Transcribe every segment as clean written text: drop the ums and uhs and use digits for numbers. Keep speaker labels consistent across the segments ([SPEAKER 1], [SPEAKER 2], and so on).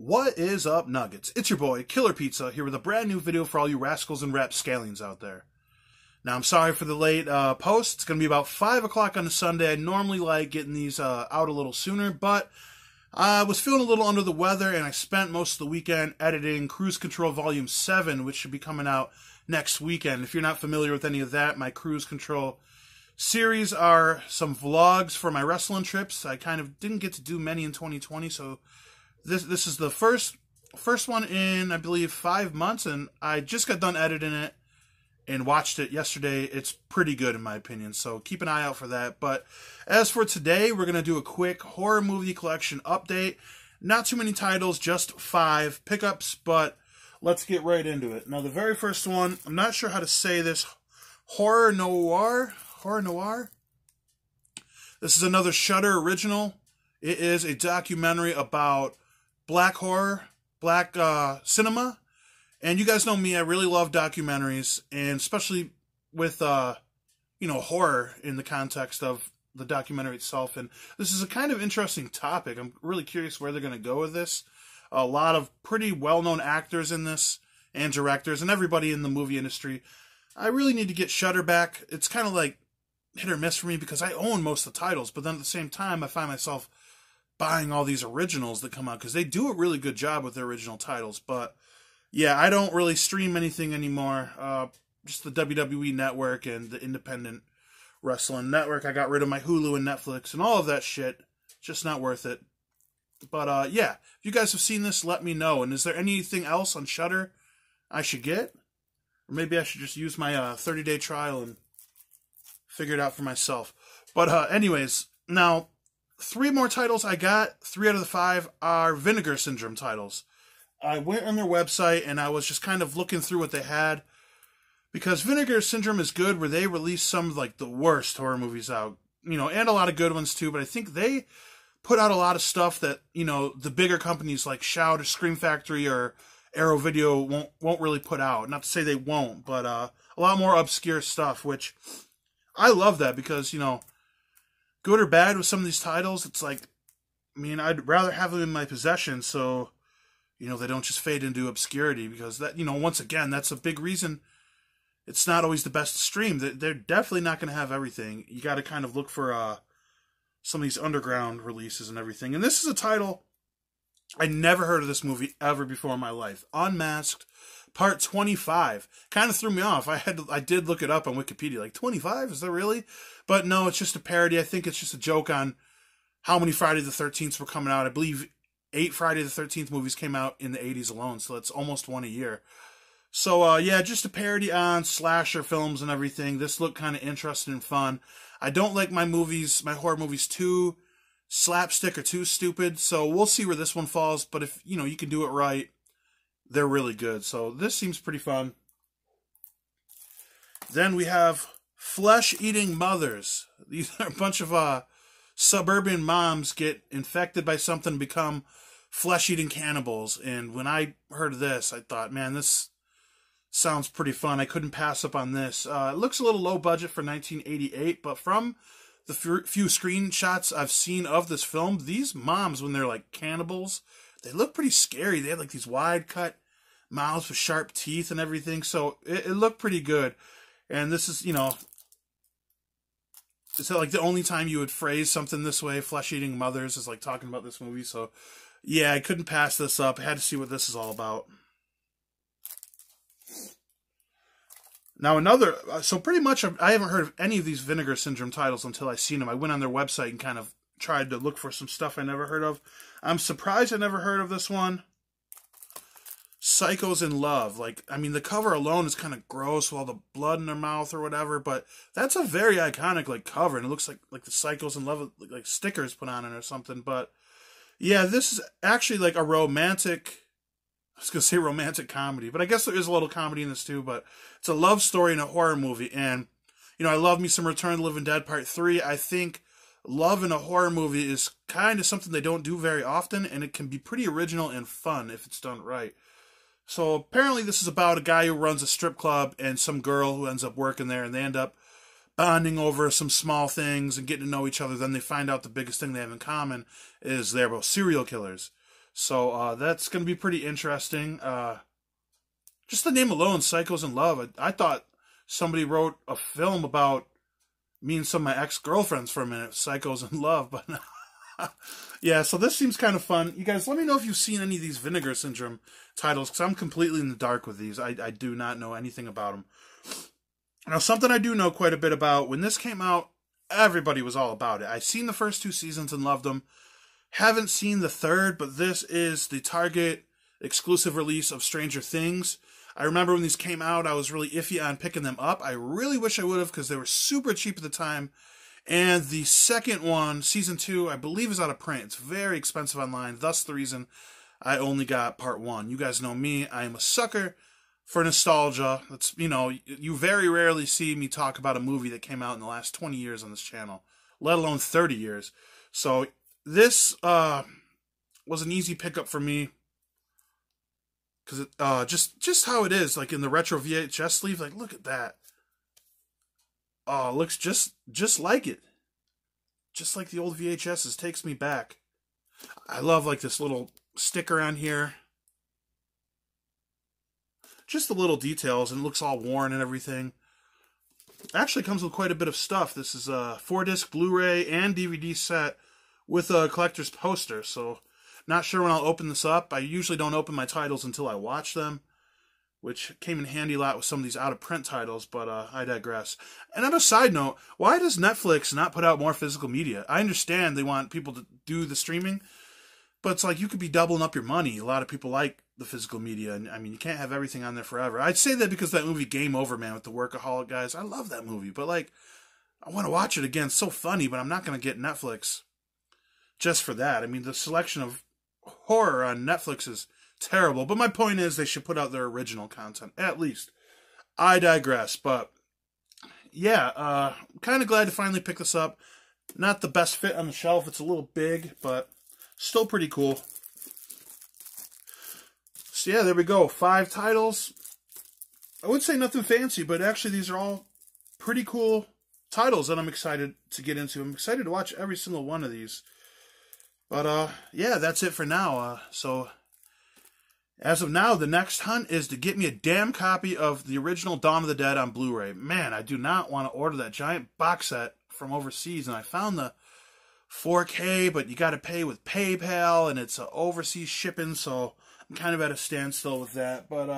[SPEAKER 1] What is up, Nuggets? It's your boy, Killer Pizza, here with a brand new video for all you rascals and rapscallions out there. Now, I'm sorry for the late post. It's going to be about 5 o'clock on a Sunday. I normally like getting these out a little sooner, but I was feeling a little under the weather, and I spent most of the weekend editing Cruise Control Volume 7, which should be coming out next weekend. If you're not familiar with any of that, my Cruise Control series are some vlogs for my wrestling trips. I kind of didn't get to do many in 2020, so this is the first one in, I believe, 5 months, and I just got done editing it and watched it yesterday. It's pretty good in my opinion, so keep an eye out for that. But as for today, we're going to do a quick horror movie collection update. Not too many titles, just 5 pickups, but let's get right into it. Now, the very first one, I'm not sure how to say this, Horror Noir. This is another Shudder original. It is a documentary about black horror, black cinema. And you guys know me, I really love documentaries, and especially with, horror in the context of the documentary itself. And this is a kind of interesting topic. I'm really curious where they're going to go with this. A lot of pretty well-known actors in this, and directors, and everybody in the movie industry. I really need to get Shudder back. It's kind of like hit or miss for me because I own most of the titles, but then at the same time, I find myself buying all these originals that come out because they do a really good job with their original titles. But yeah, I don't really stream anything anymore. Just the WWE Network and the Independent Wrestling Network. I got rid of my Hulu and Netflix and all of that shit. Just not worth it. But yeah, if you guys have seen this, let me know. And is there anything else on Shudder I should get? Or maybe I should just use my 30-day trial and figure it out for myself. But anyways, now 3 more titles I got. 3 out of the 5 are Vinegar Syndrome titles. I went on their website and I was just kind of looking through what they had, because Vinegar Syndrome is good, where they release some of like the worst horror movies out, and a lot of good ones too. But I think they put out a lot of stuff that the bigger companies like Shout or Scream Factory or Arrow Video won't really put out. Not to say they won't, but a lot more obscure stuff, which I love that, because good or bad with some of these titles, it's like, I'd rather have them in my possession so, they don't just fade into obscurity, because that, once again, that's a big reason it's not always the best to stream. They're definitely not going to have everything. You got to kind of look for some of these underground releases and everything. And this is a title, I never heard of this movie ever before in my life. Unmasked, Part 25. Kind of threw me off. I did look it up on Wikipedia. Like, 25? Is that really? But no, it's just a parody. I think it's just a joke on how many Friday the 13th were coming out. I believe 8 Friday the 13th movies came out in the 80s alone, so that's almost one a year. So, yeah, just a parody on slasher films and everything. This looked kind of interesting and fun. I don't like my horror movies too slapstick or too stupid, so we'll see where this one falls. But if, you can do it right, they're really good. So this seems pretty fun. Then we have FleshEating Mothers. These are a bunch of suburban moms get infected by something and become flesh-eating cannibals. And when I heard of this, I thought, man, this sounds pretty fun. I couldn't pass up on this. It looks a little low budget for 1988, but from the few screenshots I've seen of this film, these moms, when they're like cannibals, they look pretty scary. They had like these wide cut mouths with sharp teeth and everything. So it looked pretty good. And this is, is like the only time you would phrase something this way, FleshEating Mothers, is like talking about this movie. So yeah, I couldn't pass this up. I had to see what this is all about. Now so pretty much I haven't heard of any of these Vinegar Syndrome titles until I seen them. I went on their website and kind of tried to look for some stuff I never heard of. I'm surprised I never heard of this one. Psychos in Love. The cover alone is kind of gross with all the blood in their mouth or whatever, but that's a very iconic cover, and it looks like the Psychos in Love like stickers put on it or something. But yeah, this is actually like a romantic, I was going to say romantic comedy, but I guess there is a little comedy in this too. But it's a love story and a horror movie, and I love me some Return of the Living Dead Part 3. I think love in a horror movie is kind of something they don't do very often, and it can be pretty original and fun if it's done right. So apparently this is about a guy who runs a strip club and some girl who ends up working there, and they end up bonding over some small things and getting to know each other. Then they find out the biggest thing they have in common is they're both serial killers. So that's going to be pretty interesting. Just the name alone, Psychos in Love. I thought somebody wrote a film about me and some of my ex-girlfriends for a minute, Psychos in Love. But yeah, so this seems kind of fun. You guys, let me know if you've seen any of these Vinegar Syndrome titles, because I'm completely in the dark with these. I do not know anything about them. Now, something I do know quite a bit about, when this came out, everybody was all about it. I've seen the first 2 seasons and loved them. Haven't seen the third, but this is the Target exclusive release of Stranger Things. I remember when these came out, I was really iffy on picking them up. I really wish I would have, because they were super cheap at the time. And the second one, season 2, I believe is out of print. It's very expensive online. Thus the reason I only got part 1. You guys know me. I am a sucker for nostalgia. That's, you very rarely see me talk about a movie that came out in the last 20 years on this channel, let alone 30 years. So this was an easy pickup for me, because just how it is, like in the retro VHS sleeve. Like, look at that. Oh, it looks just like it. Just like the old VHSs. Takes me back. I love like this little sticker on here. Just the little details, and it looks all worn and everything. It actually comes with quite a bit of stuff. This is a 4-disc Blu-ray and DVD set with a collector's poster. So, not sure when I'll open this up. I usually don't open my titles until I watch them, which came in handy a lot with some of these out-of-print titles, but I digress. And on a side note, why does Netflix not put out more physical media? I understand they want people to do the streaming, but it's like you could be doubling up your money. A lot of people like the physical media, and I mean, you can't have everything on there forever. I'd say that because that movie Game Over, man, with the workaholic guys, I love that movie, but like, I want to watch it again. It's so funny, but I'm not going to get Netflix just for that. I mean, the selection of horror on Netflix is terrible, but my point is they should put out their original content, at least. I digress, but yeah, kind of glad to finally pick this up. Not the best fit on the shelf. It's a little big, but still pretty cool. So yeah, there we go. 5 titles. I would say nothing fancy, but actually these are all pretty cool titles that I'm excited to get into. I'm excited to watch every single one of these. But yeah, that's it for now. So as of now, the next hunt is to get me a damn copy of the original Dawn of the Dead on Blu-ray. Man, I do not want to order that giant box set from overseas, and I found the 4K, but you got to pay with PayPal, and it's overseas shipping, so I'm kind of at a standstill with that, but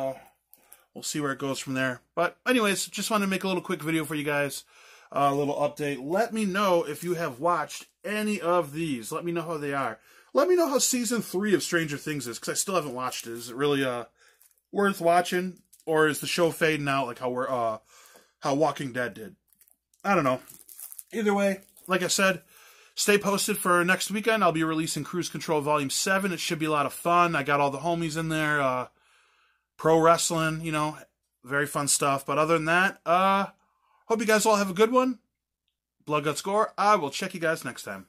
[SPEAKER 1] we'll see where it goes from there. But anyways, just wanted to make a little quick video for you guys, a little update. Let me know if you have watched any of these. Let me know how they are. Let me know how season 3 of Stranger Things is, because I still haven't watched it. Is it really worth watching, or is the show fading out like how Walking Dead did? I don't know. Either way, like I said, stay posted for next weekend. I'll be releasing Cruise Control Volume 7. It should be a lot of fun. I got all the homies in there. Pro wrestling, very fun stuff. But other than that, hope you guys all have a good one. Blood, Guts, Gore. I will check you guys next time.